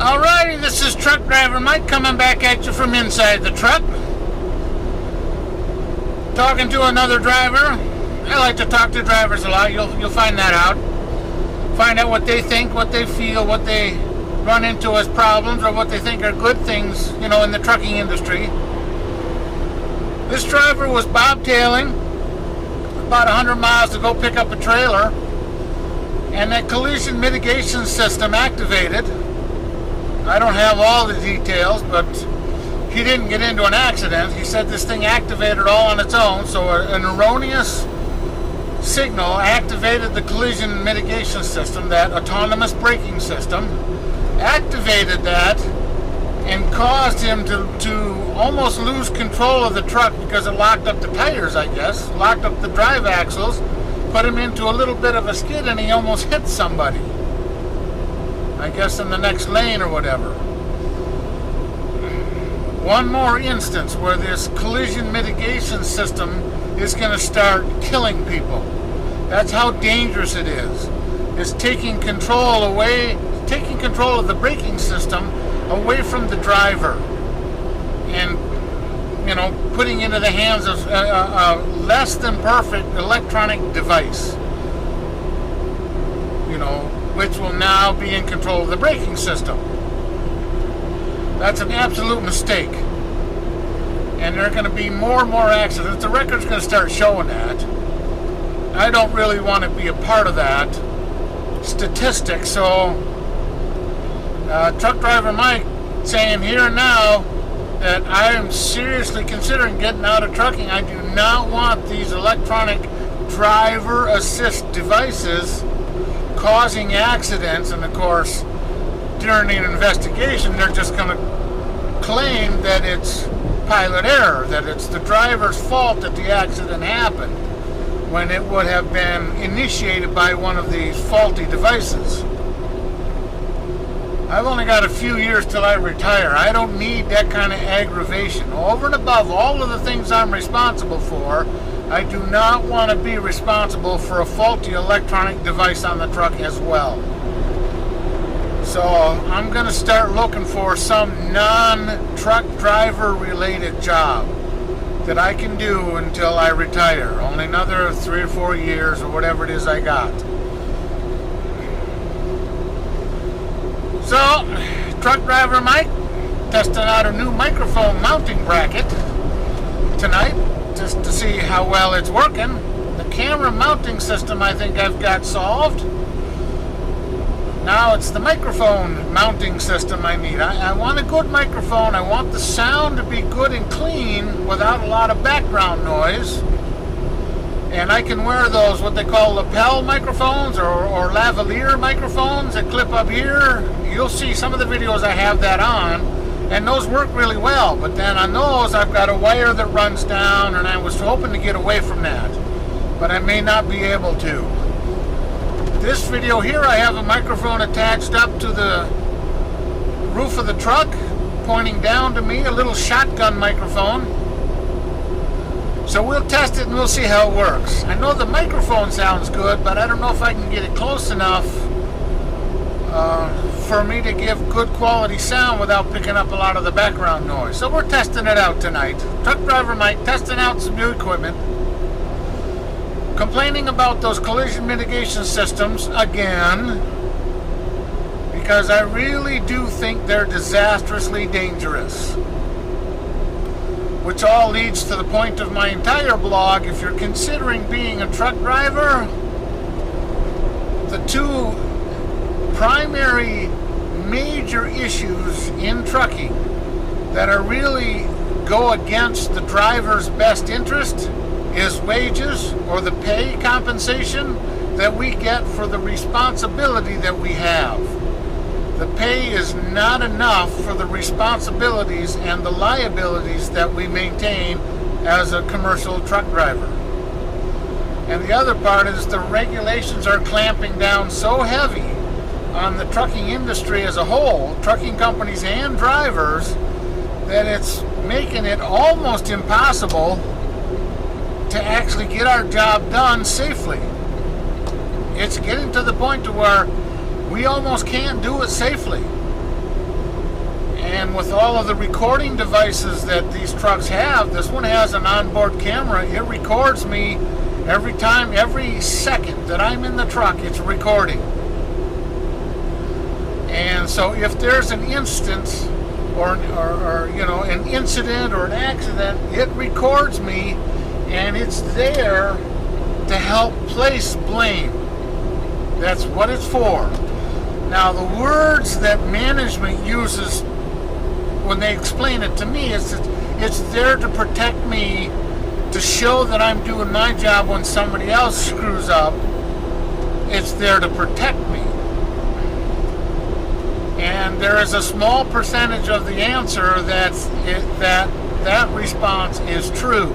Alrighty, this is Truck Driver Mike coming back at you from inside the truck. Talking to another driver. I like to talk to drivers a lot. You'll find that out. Find out what they think, what they feel, what they run into as problems, or what they think are good things, in the trucking industry. This driver was bobtailing about 100 miles to go pick up a trailer, and that collision mitigation system activated. I don't have all the details, but he didn't get into an accident. He said this thing activated all on its own, so an erroneous signal activated the collision mitigation system, that autonomous braking system, activated that and caused him to almost lose control of the truck because it locked up the tires, I guess, locked up the drive axles, put him into a little bit of a skid, and he almost hit somebody. I guess in the next lane or whatever. One more instance where this collision mitigation system is going to start killing people. That's how dangerous it is. It's taking control of the braking system away from the driver and, putting into the hands of a less than perfect electronic device, which will now be in control of the braking system. That's an absolute mistake. And there are going to be more and more accidents. The record's going to start showing that. I don't really want to be a part of that statistic, so Truck Driver Mike saying here and now that I am seriously considering getting out of trucking. I do not want these electronic driver assist devices causing accidents, and of course during an investigation they're just going to claim that it's pilot error, that it's the driver's fault that the accident happened, when it would have been initiated by one of these faulty devices. I've only got a few years till I retire. I don't need that kind of aggravation. Over and above all of the things I'm responsible for, I do not want to be responsible for a faulty electronic device on the truck as well. So I'm going to start looking for some non-truck driver related job that I can do until I retire. Only another 3 or 4 years or whatever it is I got. So, Truck Driver Mike testing out a new microphone mounting bracket tonight, just to see how well it's working. The camera mounting system I think I've got solved. Now it's the microphone mounting system I need. I want a good microphone. I want the sound to be good and clean without a lot of background noise. And I can wear those, what they call lapel microphones or lavalier microphones that clip up here. You'll see some of the videos I have that on, and those work really well. But then on those I've got a wire that runs down, and I was hoping to get away from that, but I may not be able to. This video here, I have a microphone attached up to the roof of the truck, pointing down to me, a little shotgun microphone. So we'll test it and we'll see how it works. I know the microphone sounds good, but I don't know if I can get it close enough for me to give good quality sound without picking up a lot of the background noise. So we're testing it out tonight. Truck Driver Mike testing out some new equipment. Complaining about those collision mitigation systems again, because I really do think they're disastrously dangerous. Which all leads to the point of my entire blog. If you're considering being a truck driver, the two primary major issues in trucking that are really go against the driver's best interest is wages, or the pay compensation that we get for the responsibility that we have. The pay is not enough for the responsibilities and the liabilities that we maintain as a commercial truck driver. And the other part is the regulations are clamping down so heavy on the trucking industry as a whole, trucking companies and drivers, that it's making it almost impossible to actually get our job done safely. It's getting to the point to where we almost can't do it safely. And with all of the recording devices that these trucks have, this one has an onboard camera. It records me every time, every second that I'm in the truck, it's recording. And so if there's an instance or an incident or an accident, it records me, and it's there to help place blame. That's what it's for. Now, the words that management uses when they explain it to me is that it's there to protect me, to show that I'm doing my job when somebody else screws up. It's there to protect me. And there is a small percentage of the answer that response is true.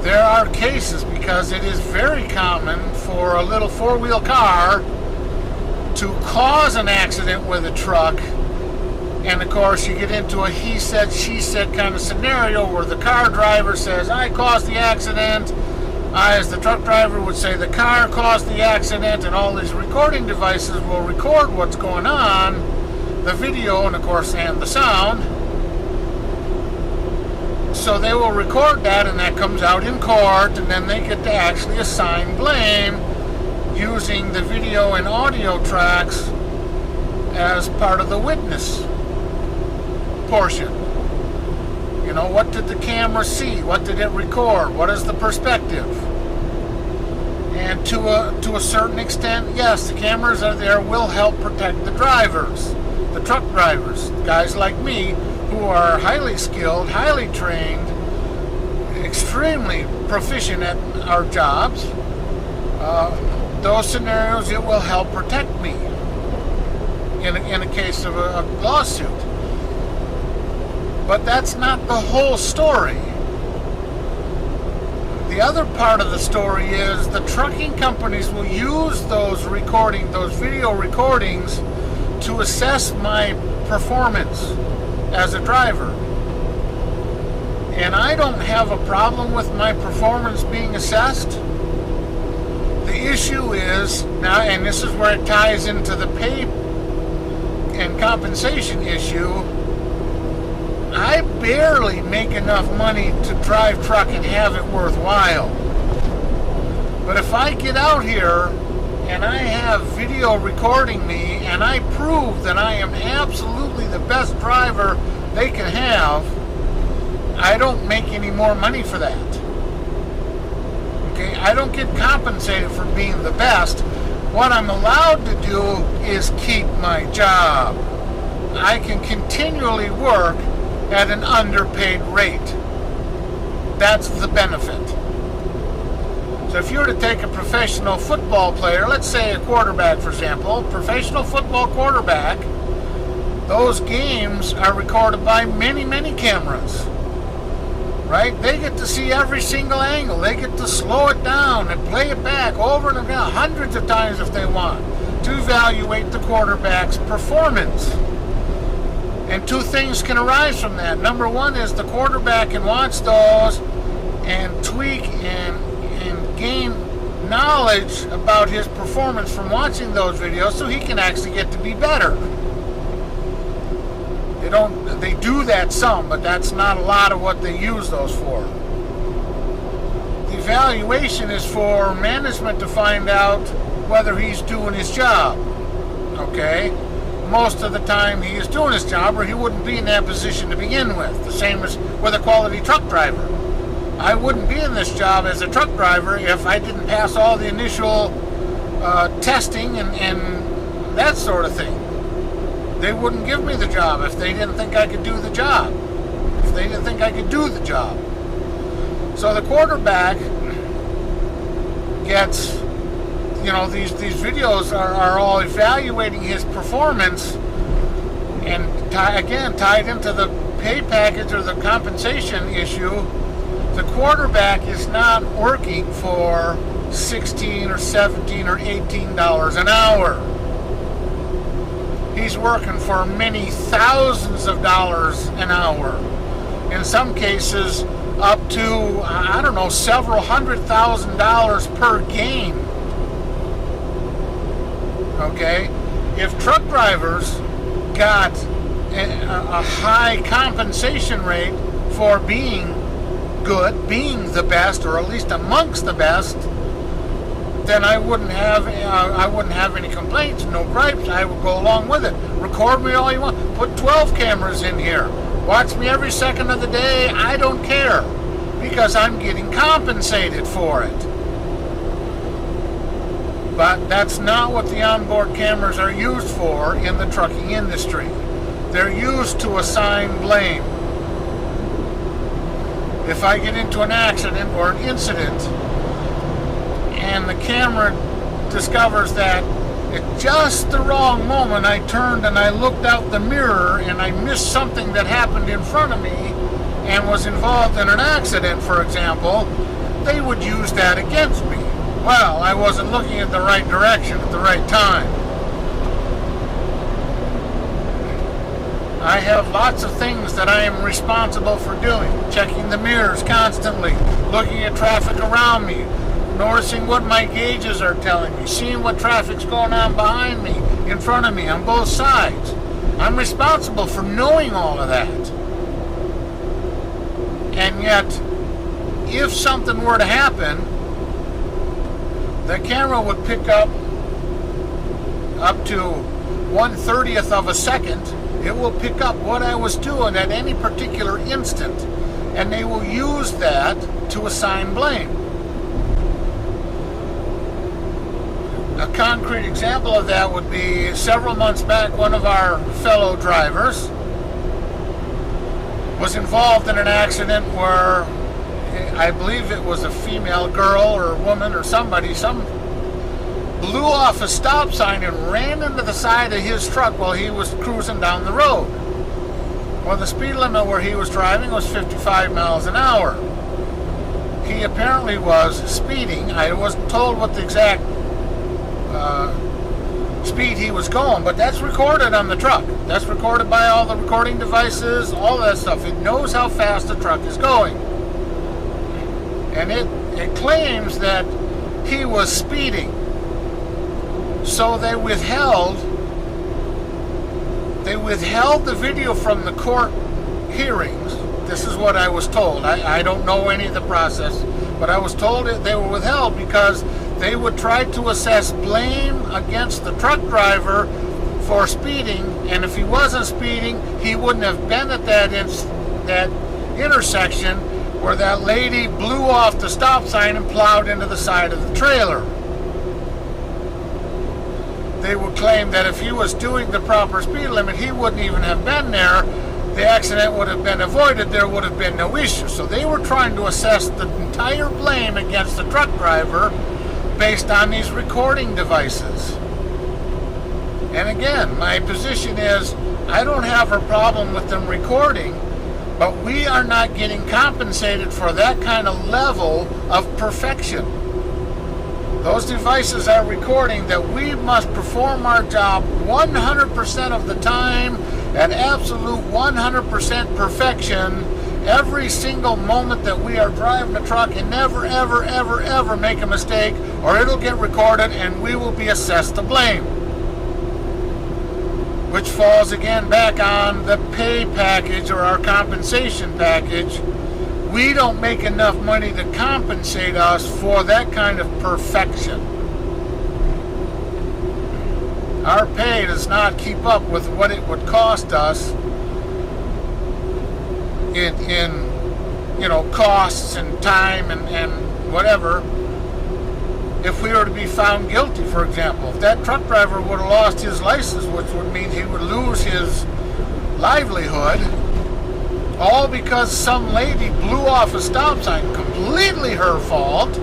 There are cases, because it is very common for a little four-wheel car to cause an accident with a truck. And of course, you get into a he said, she said kind of scenario where the car driver says, I caused the accident. I, as the truck driver, would say the car caused the accident, and all these recording devices will record what's going on, the video, and of course, and the sound. So they will record that, and that comes out in court, and then they get to actually assign blame using the video and audio tracks as part of the witness portion. You know, what did the camera see? What did it record? What is the perspective? And to a certain extent, yes, the cameras are there, will help protect the drivers, the truck drivers, guys like me who are highly skilled, highly trained, extremely proficient at our jobs. Those scenarios, it will help protect me in a case of a lawsuit. But that's not the whole story. The other part of the story is the trucking companies will use those video recordings to assess my performance as a driver. And I don't have a problem with my performance being assessed. The issue is, now, and this is where it ties into the pay and compensation issue, I barely make enough money to drive truck and have it worthwhile. But if I get out here and I have video recording me and I prove that I am absolutely the best driver they can have, I don't make any more money for that. Okay, I don't get compensated for being the best. What I'm allowed to do is keep my job. I can continually work at an underpaid rate. That's the benefit. So if you were to take a professional football player, let's say a quarterback, for example, professional football quarterback, those games are recorded by many, many cameras. Right? They get to see every single angle. They get to slow it down and play it back over and over, hundreds of times if they want, to evaluate the quarterback's performance. And two things can arise from that. Number one is the quarterback can watch those and tweak and gain knowledge about his performance from watching those videos, so he can actually get to be better. They do that some, but that's not a lot of what they use those for. The evaluation is for management to find out whether he's doing his job. Okay? Most of the time he is doing his job, or he wouldn't be in that position to begin with. The same as with a quality truck driver. I wouldn't be in this job as a truck driver if I didn't pass all the initial testing and that sort of thing. They wouldn't give me the job if they didn't think I could do the job. If they didn't think I could do the job. So the quarterback gets, these videos are all evaluating his performance, and tied into the pay package or the compensation issue, the quarterback is not working for $16 or $17 or $18 an hour. He's working for many thousands of dollars an hour. In some cases, up to, several $100,000 per game. Okay? If truck drivers got a high compensation rate for being good, being the best, or at least amongst the best, then I wouldn't have any complaints, no gripes. I would go along with it. Record me all you want. Put 12 cameras in here. Watch me every second of the day. I don't care, because I'm getting compensated for it. But that's not what the onboard cameras are used for in the trucking industry. They're used to assign blame. If I get into an accident or an incident and the camera discovers that at just the wrong moment I turned and I looked out the mirror and I missed something that happened in front of me and was involved in an accident, for example, they would use that against me. Well, I wasn't looking at the right direction at the right time. I have lots of things that I am responsible for doing. Checking the mirrors constantly, looking at traffic around me, noticing what my gauges are telling me, seeing what traffic's going on behind me, in front of me, on both sides. I'm responsible for knowing all of that. And yet, if something were to happen, the camera would pick up to 1/30th of a second. It will pick up what I was doing at any particular instant, and they will use that to assign blame. A concrete example of that would be several months back, one of our fellow drivers was involved in an accident where I believe it was a female girl or woman or somebody, blew off a stop sign and ran into the side of his truck while he was cruising down the road. Well, the speed limit where he was driving was 55 miles an hour. He apparently was speeding. I wasn't told what the exact speed he was going, but that's recorded on the truck. That's recorded by all the recording devices, all that stuff. It knows how fast the truck is going. And it claims that he was speeding. So they withheld the video from the court hearings. This is what I was told. I don't know any of the process, but I was told that they were withheld because they would try to assess blame against the truck driver for speeding, and if he wasn't speeding, he wouldn't have been at that intersection where that lady blew off the stop sign and plowed into the side of the trailer. They would claim that if he was doing the proper speed limit, he wouldn't even have been there. The accident would have been avoided. There would have been no issue. So they were trying to assess the entire blame against the truck driver based on these recording devices. And again, my position is I don't have a problem with them recording, but we are not getting compensated for that kind of level of perfection. Those devices are recording that we must perform our job 100% of the time at absolute 100% perfection every single moment that we are driving the truck, and never, ever, ever, ever make a mistake, or it'll get recorded and we will be assessed the blame. Which falls again back on the pay package or our compensation package. We don't make enough money to compensate us for that kind of perfection. Our pay does not keep up with what it would cost us in costs and time and whatever if we were to be found guilty, for example. If that truck driver would have lost his license, which would mean he would lose his livelihood, all because some lady blew off a stop sign, completely her fault,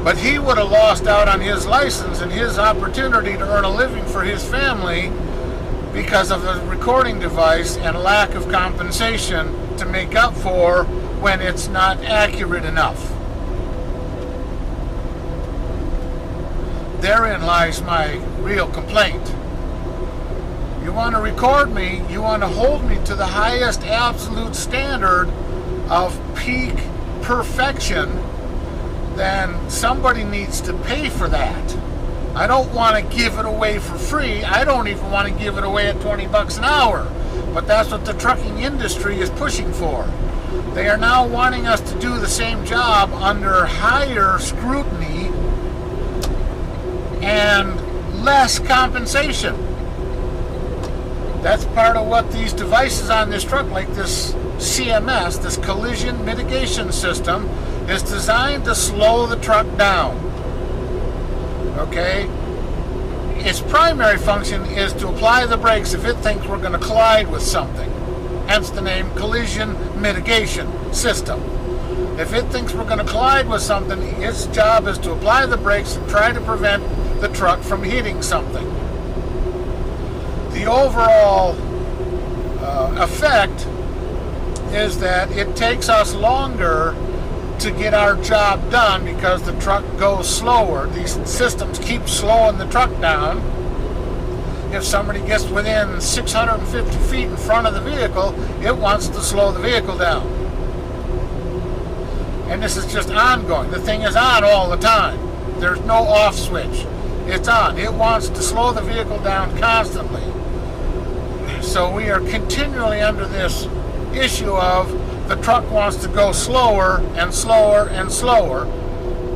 but he would have lost out on his license and his opportunity to earn a living for his family because of the recording device and lack of compensation to make up for when it's not accurate enough. Therein lies my real complaint. You want to record me, you want to hold me to the highest absolute standard of peak perfection, then somebody needs to pay for that. I don't want to give it away for free. I don't even want to give it away at $20 an hour. But that's what the trucking industry is pushing for. They are now wanting us to do the same job under higher scrutiny and less compensation. That's part of what these devices on this truck, like this CMS, this collision mitigation system, is designed to slow the truck down. Okay? Its primary function is to apply the brakes if it thinks we're going to collide with something. Hence the name collision mitigation system. If it thinks we're going to collide with something, its job is to apply the brakes and try to prevent the truck from hitting something. The overall effect is that it takes us longer to get our job done because the truck goes slower. These systems keep slowing the truck down. If somebody gets within 650 feet in front of the vehicle, it wants to slow the vehicle down. And this is just ongoing. The thing is on all the time. There's no off switch. It's on. It wants to slow the vehicle down constantly. So we are continually under this issue of the truck wants to go slower and slower and slower,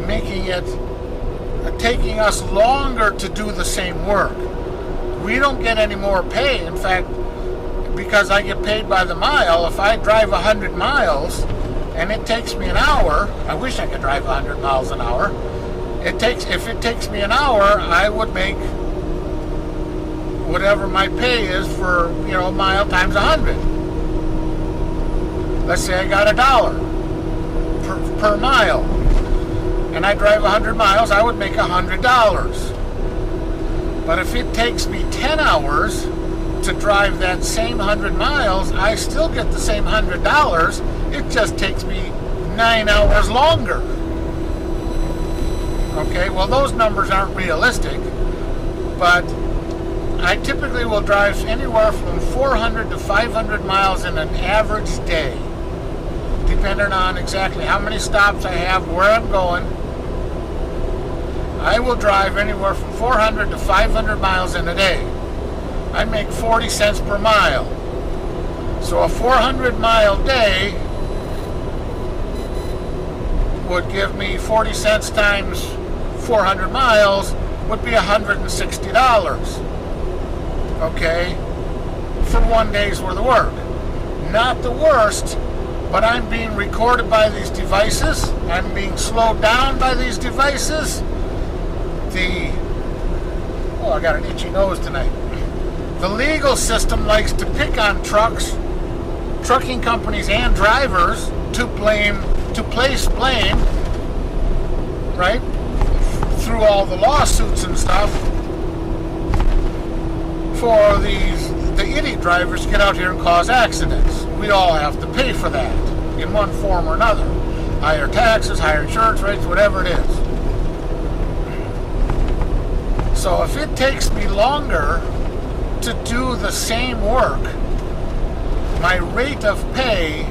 making it, taking us longer to do the same work. We don't get any more pay. In fact, because I get paid by the mile, if I drive 100 miles and it takes me an hour, I wish I could drive 100 miles an hour. If it takes me an hour, I would make whatever my pay is for, a mile times 100. Let's say I got $1 per mile, and I drive 100 miles, I would make $100. But if it takes me 10 hours to drive that same 100 miles, I still get the same $100. It just takes me 9 hours longer. Okay, well, those numbers aren't realistic, but I typically will drive anywhere from 400 to 500 miles in an average day, depending on exactly how many stops I have, where I'm going. I will drive anywhere from 400 to 500 miles in a day. I make 40 cents per mile. So a 400-mile day would give me 40 cents times 400 miles would be $160. Okay, for one day's worth of work. Not the worst, but I'm being recorded by these devices. I'm being slowed down by these devices. I got an itchy nose tonight. The legal system likes to pick on trucking companies and drivers to place blame, right, through all the lawsuits and stuff, for the idiot drivers to get out here and cause accidents. We all have to pay for that in one form or another. Higher taxes, higher insurance rates, whatever it is. So if it takes me longer to do the same work, my rate of pay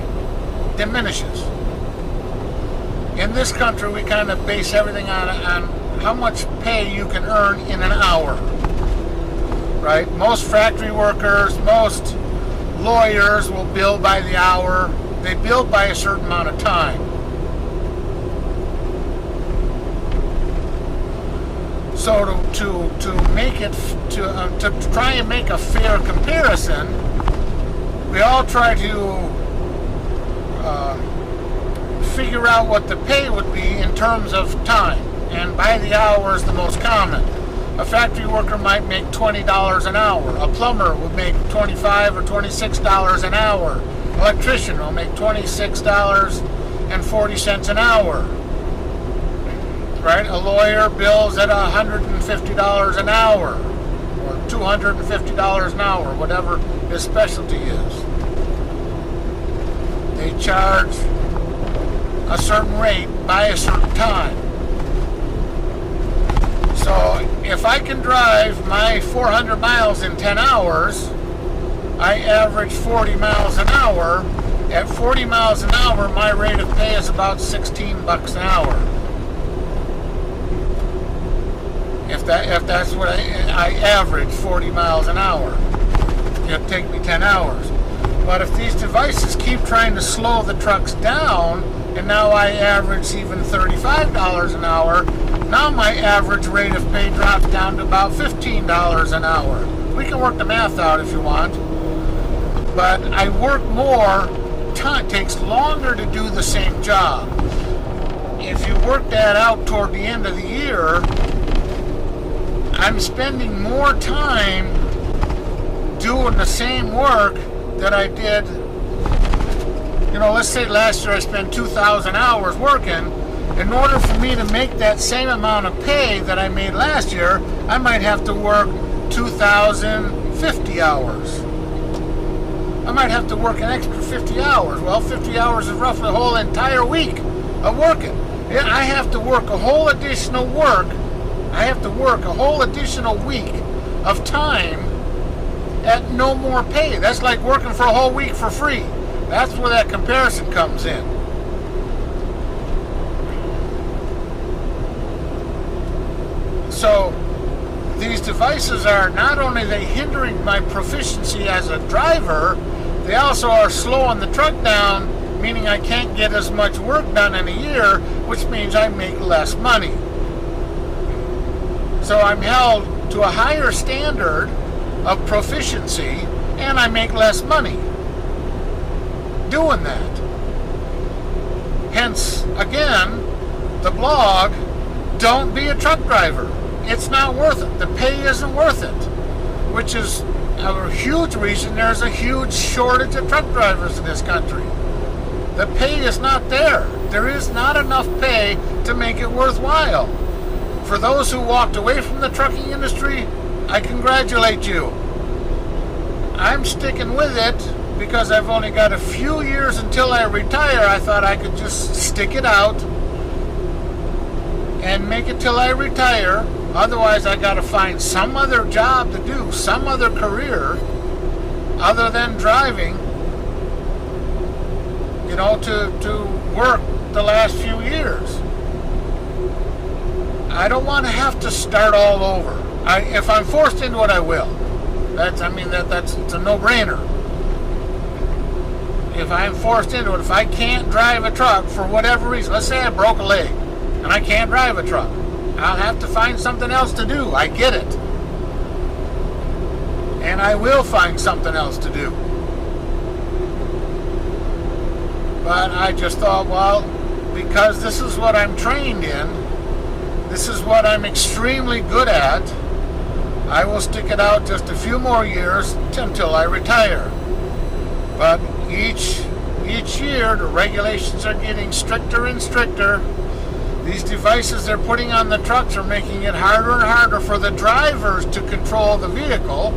diminishes. In this country, we kind of base everything on how much pay you can earn in an hour. Right? Most factory workers, most lawyers will bill by the hour. They bill by a certain amount of time. So to make it to try and make a fair comparison, we all try to figure out what the pay would be in terms of time, and by the hour is the most common. A factory worker might make $20 an hour. A plumber would make $25 or $26 an hour. Electrician will make $26.40 an hour. Right? A lawyer bills at $150 an hour or $250 an hour, whatever his specialty is. They charge a certain rate by a certain time. So if I can drive my 400 miles in 10 hours, I average 40 miles an hour. At 40 miles an hour, my rate of pay is about $16 an hour. If that's what I average, 40 miles an hour. It'll take me 10 hours. But if these devices keep trying to slow the trucks down, and now I average even $35 an hour, now my average rate of pay drops down to about $15 an hour. We can work the math out if you want. But I work more, time takes longer to do the same job. If you work that out toward the end of the year, I'm spending more time doing the same work that I did. Let's say last year I spent 2,000 hours working. In order for me to make that same amount of pay that I made last year, I might have to work 2,050 hours. I might have to work an extra 50 hours. Well, 50 hours is roughly a whole entire week of working. I have to work a whole additional week of time at no more pay. That's like working for a whole week for free. That's where that comparison comes in. So these devices are not only they hindering my proficiency as a driver, they also are slowing the truck down, meaning I can't get as much work done in a year, which means I make less money. So I'm held to a higher standard of proficiency, and I make less money doing that. Hence, again, the blog, don't be a truck driver. It's not worth it. The pay isn't worth it, which is a huge reason there's a huge shortage of truck drivers in this country. The pay is not there. There is not enough pay to make it worthwhile. For those who walked away from the trucking industry, I congratulate you. I'm sticking with it because I've only got a few years until I retire. I thought I could just stick it out and make it till I retire. Otherwise, I got to find some other job to do, some other career other than driving, to work the last few years. I don't want to have to start all over. If I'm forced into it, I will. It's a no-brainer. If I'm forced into it, if I can't drive a truck for whatever reason, let's say I broke a leg and I can't drive a truck, I'll have to find something else to do. I get it. And I will find something else to do. But I just thought, well, because this is what I'm trained in, this is what I'm extremely good at, I will stick it out just a few more years until I retire. But each year, the regulations are getting stricter and stricter. These devices they're putting on the trucks are making it harder and harder for the drivers to control the vehicle.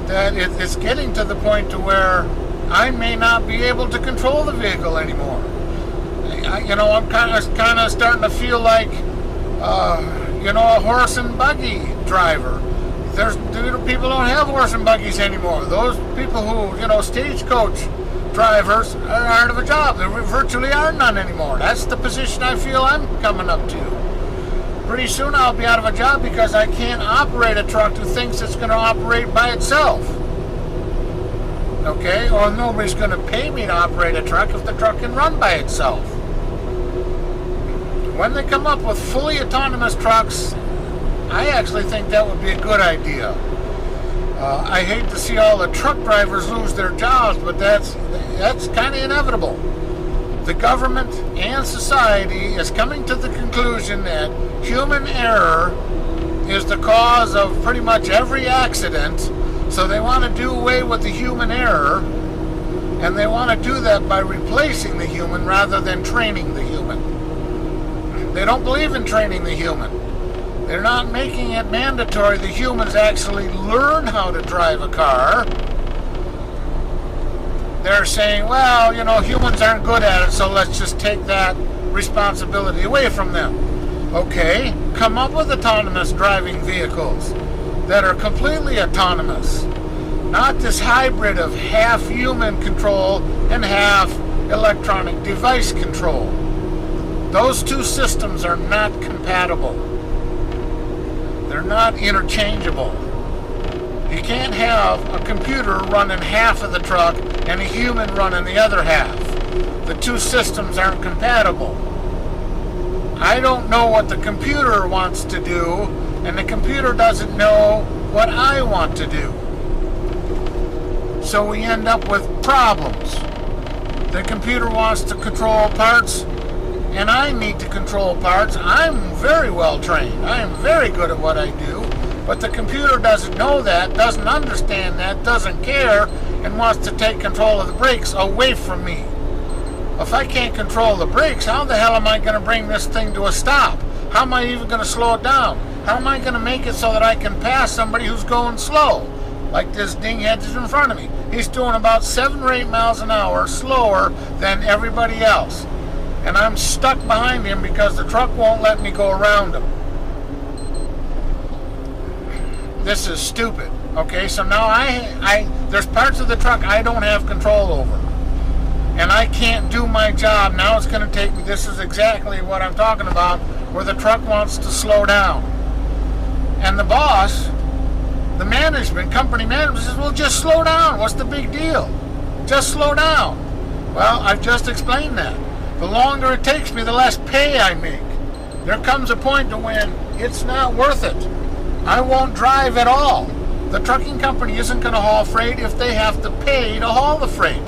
That it's getting to the point to where I may not be able to control the vehicle anymore. I'm kind of starting to feel like, a horse and buggy driver. People don't have horse and buggies anymore. Those people who, stagecoach drivers are out of a job. There virtually are none anymore. That's the position I feel I'm coming up to. Pretty soon I'll be out of a job because I can't operate a truck who thinks it's going to operate by itself. Okay? Or nobody's going to pay me to operate a truck if the truck can run by itself. When they come up with fully autonomous trucks, I actually think that would be a good idea. I hate to see all the truck drivers lose their jobs, but that's kind of inevitable. The government and society is coming to the conclusion that human error is the cause of pretty much every accident, so they want to do away with the human error, and they want to do that by replacing the human rather than training the human. They don't believe in training the human. They're not making it mandatory the humans actually learn how to drive a car. They're saying, well, humans aren't good at it, so let's just take that responsibility away from them. Okay, come up with autonomous driving vehicles that are completely autonomous. Not this hybrid of half human control and half electronic device control. Those two systems are not compatible. They're not interchangeable. You can't have a computer running half of the truck and a human running the other half. The two systems aren't compatible. I don't know what the computer wants to do, and the computer doesn't know what I want to do. So we end up with problems. The computer wants to control parts, and I need to control parts. I'm very well trained. I am very good at what I do, but the computer doesn't know that, doesn't understand that, doesn't care, and wants to take control of the brakes away from me. If I can't control the brakes, how the hell am I going to bring this thing to a stop? How am I even going to slow it down? How am I going to make it so that I can pass somebody who's going slow? Like this dinghead is in front of me. He's doing about 7 or 8 miles an hour slower than everybody else. And I'm stuck behind him because the truck won't let me go around him. This is stupid. Okay, so now there's parts of the truck I don't have control over. And I can't do my job. Now it's going to take me, this is exactly what I'm talking about, where the truck wants to slow down. And the boss, the management, company management says, well, just slow down. What's the big deal? Just slow down. Well, I've just explained that. The longer it takes me, the less pay I make. There comes a point to when it's not worth it. I won't drive at all. The trucking company isn't going to haul freight if they have to pay to haul the freight.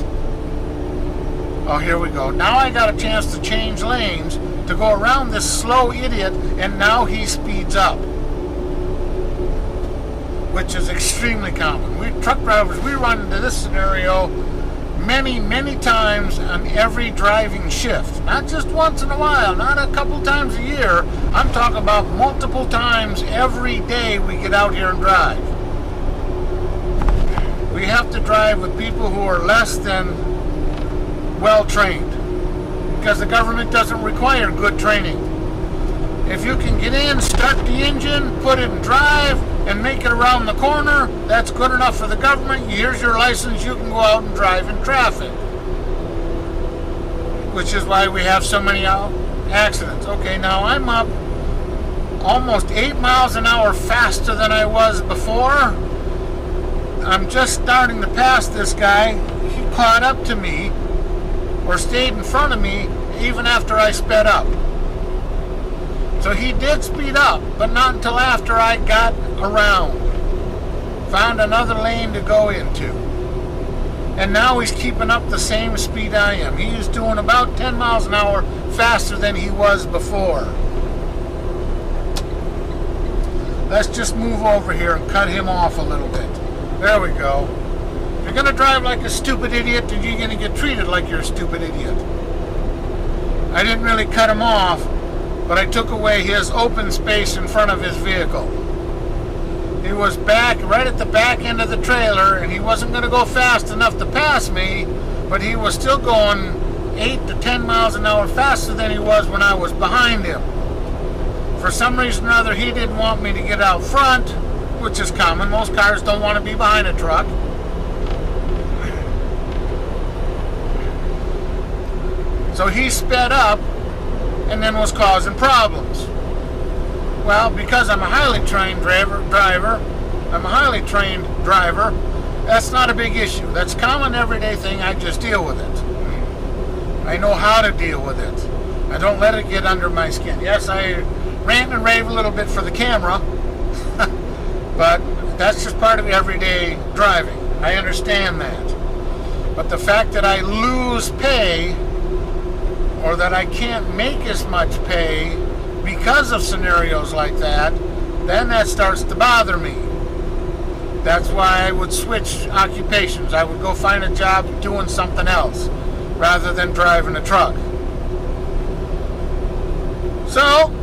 Oh, here we go. Now I got a chance to change lanes to go around this slow idiot, and now he speeds up, which is extremely common. We truck drivers, we run into this scenario many, many times on every driving shift. Not just once in a while, not a couple times a year. I'm talking about multiple times every day we get out here and drive. We have to drive with people who are less than well trained, because the government doesn't require good training. If you can get in, start the engine, put it in drive, and make it around the corner, that's good enough for the government. Here's your license, you can go out and drive in traffic. Which is why we have so many accidents. Okay, now I'm up almost 8 miles an hour faster than I was before. I'm just starting to pass this guy. He caught up to me, or stayed in front of me even after I sped up. So he did speed up, but not until after I got around. Found another lane to go into. And now he's keeping up the same speed I am. He is doing about 10 miles an hour faster than he was before. Let's just move over here and cut him off a little bit. There we go. If you're going to drive like a stupid idiot, then you're going to get treated like you're a stupid idiot. I didn't really cut him off, but I took away his open space in front of his vehicle. He was back, right at the back end of the trailer, and he wasn't going to go fast enough to pass me, but he was still going 8 to 10 miles an hour faster than he was when I was behind him. For some reason or other, he didn't want me to get out front, which is common. Most cars don't want to be behind a truck. So he sped up and then was causing problems. Well, because I'm a highly trained driver, that's not a big issue. That's a common everyday thing. I just deal with it. I know how to deal with it. I don't let it get under my skin. Yes, I rant and rave a little bit for the camera, but that's just part of everyday driving. I understand that. But the fact that I lose pay, or that I can't make as much pay because of scenarios like that, then that starts to bother me. That's why I would switch occupations. I would go find a job doing something else rather than driving a truck. So,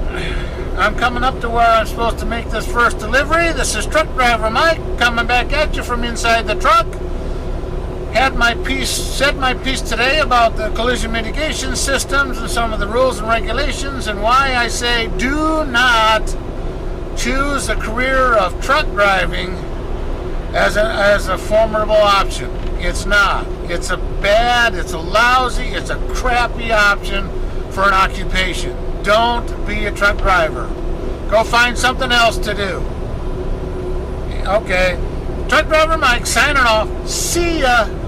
I'm coming up to where I'm supposed to make this first delivery. This is Truck Driver Mike coming back at you from inside the truck. Said my piece today about the collision mitigation systems and some of the rules and regulations, and why I say do not choose a career of truck driving as a formidable option. It's not. It's a lousy, it's a crappy option for an occupation. Don't be a truck driver. Go find something else to do. Okay. Truck Driver Mike signing off. See ya.